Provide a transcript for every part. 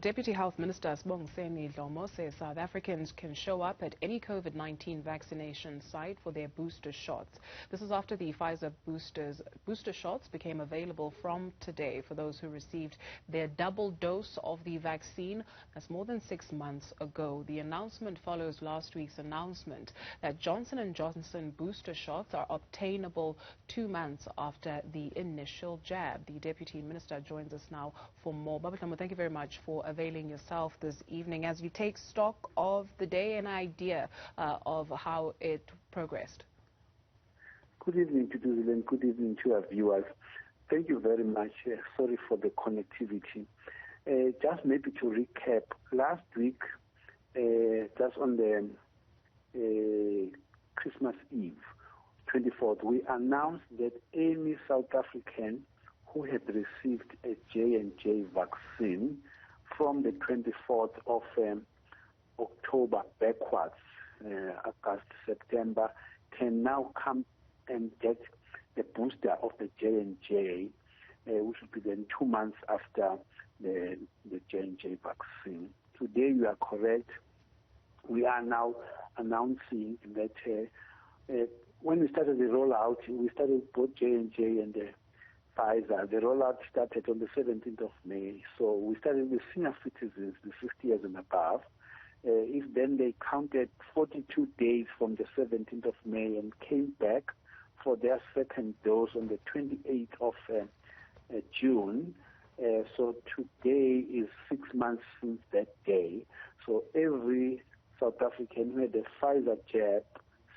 Deputy Health Minister Sibongiseni Dhlomo says South Africans can show up at any COVID-19 vaccination site for their booster shots. This is after the Pfizer booster shots became available from today for those who received their double dose of the vaccine. That's more than 6 months ago. The announcement follows last week's announcement that Johnson & Johnson booster shots are obtainable 2 months after the initial jab. The Deputy Minister joins us now for more. Baba Dhlomo, thank you very much for availing yourself this evening as you take stock of the day and idea of how it progressed. Good evening to you and good evening to our viewers. Thank you very much. Sorry for the connectivity. Just maybe to recap, last week, just on the Christmas Eve, 24th, we announced that any South African who had received a J&J vaccine from the 24th of October backwards, August, September, can now come and get the booster of the J&J, which will be then 2 months after the J&J vaccine. Today, you are correct. We are now announcing that when we started the rollout, we started both J&J and the Pfizer. The rollout started on the 17th of May. So we started with senior citizens, the 60 years and above. If then they counted 42 days from the 17th of May and came back for their second dose on the 28th of June. So today is 6 months since that day. So every South African who had a Pfizer jab,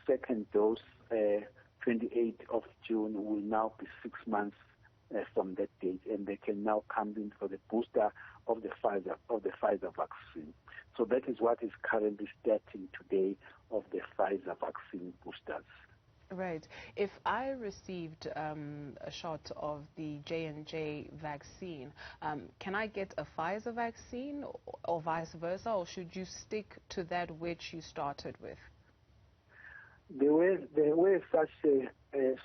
second dose, 28th of June, will now be 6 months from that date, and they can now come in for the booster of the Pfizer vaccine. So that is what is currently starting today of the Pfizer vaccine boosters. Right. If I received a shot of the J&J vaccine, can I get a Pfizer vaccine or vice versa, or should you stick to that which you started with? There were such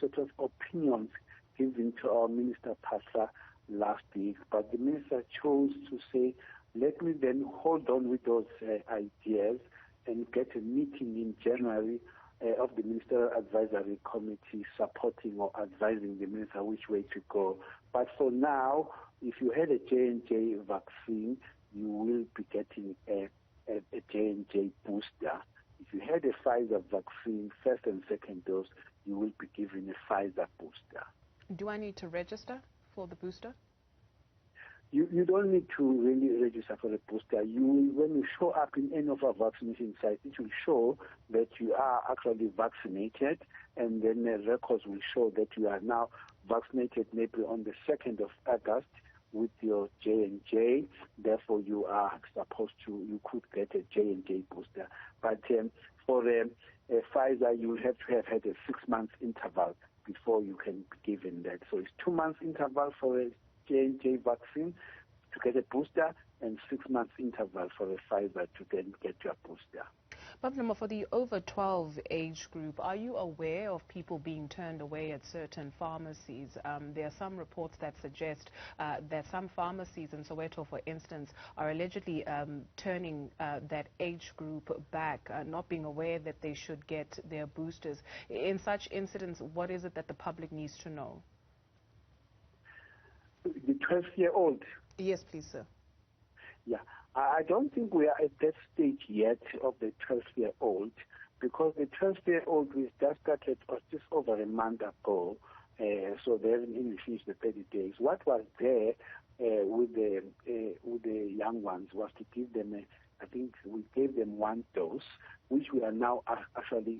sort of opinions given to our Minister Pfizer last week, but the Minister chose to say, let me then hold on with those ideas and get a meeting in January of the Ministerial Advisory Committee supporting or advising the Minister which way to go. But for now, if you had a J&J vaccine, you will be getting a J&J booster. If you had a Pfizer vaccine, first and second dose, you will be given a Pfizer booster. Do I need to register for the booster? You don't need to really register for the booster. When you show up in any of our vaccination sites, it will show that you are actually vaccinated, and then the records will show that you are now vaccinated maybe on the 2nd of August with your J&J. Therefore, you could get a J&J booster. But for Pfizer, you will have to have had a 6-month interval before you can be given that. So it's 2 months interval for a J&J vaccine to get a booster, and 6 months interval for a Pfizer to then get your booster. Baba, for the over 12 age group, are you aware of people being turned away at certain pharmacies? There are some reports that suggest that some pharmacies in Soweto, for instance, are allegedly turning that age group back, not being aware that they should get their boosters. In such incidents, what is it that the public needs to know? The 12-year-old? Yes, please, sir. Yeah, I don't think we are at that stage yet of the 12-year-old, because the 12-year-old we just started just over a month ago, so they haven't even finished the 30 days. What was there with the young ones was to give them, I think we gave them 1 dose, which we are now actually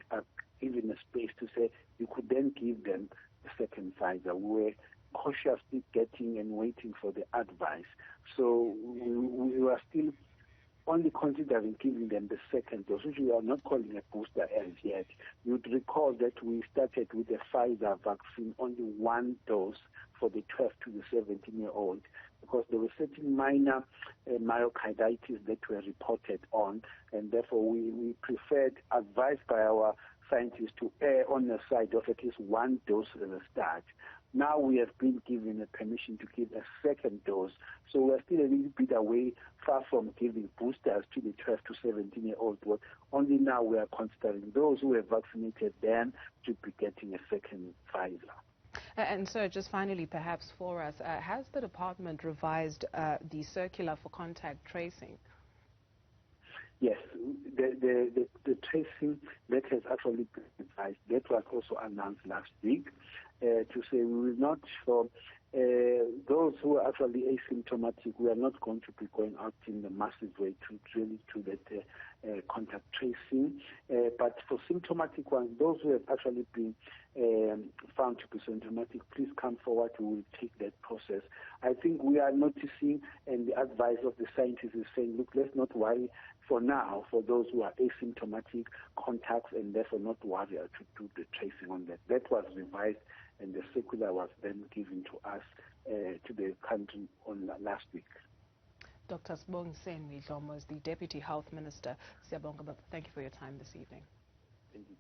given a space to say you could then give them the second Pfizer. We were cautiously getting and waiting for the advice. So we were still only considering giving them the second dose, which we are not calling a booster as yet. You'd recall that we started with the Pfizer vaccine, only 1 dose for the 12 to the 17-year-old, because there were certain minor myocarditis that were reported on, and therefore we preferred, advised by our scientists, to err on the side of at least 1 dose at the start. Now we have been given a permission to give a second dose. So we're still a little bit away, far from giving boosters to the 12 to 17-year-old. But only now we are considering those who are vaccinated then to be getting a second Pfizer. And so just finally, perhaps for us, has the department revised the circular for contact tracing? Yes, the tracing that has actually been revised, that was also announced last week, to say we will not, for those who are actually asymptomatic, we are not going to be going out in the massive way to really to that contact tracing. But for symptomatic ones, those who have actually been found to be symptomatic, please come forward. We will take that process. I think we are noticing, and the advice of the scientists is saying, look, let's not worry for now for those who are asymptomatic contacts, and therefore not worry to do the tracing on that. That was revised, and the circular was then given to us, to the country on last week. Dr. Sibongiseni Dhlomo is the Deputy Health Minister. Siyabonga, thank you for your time this evening. Thank you.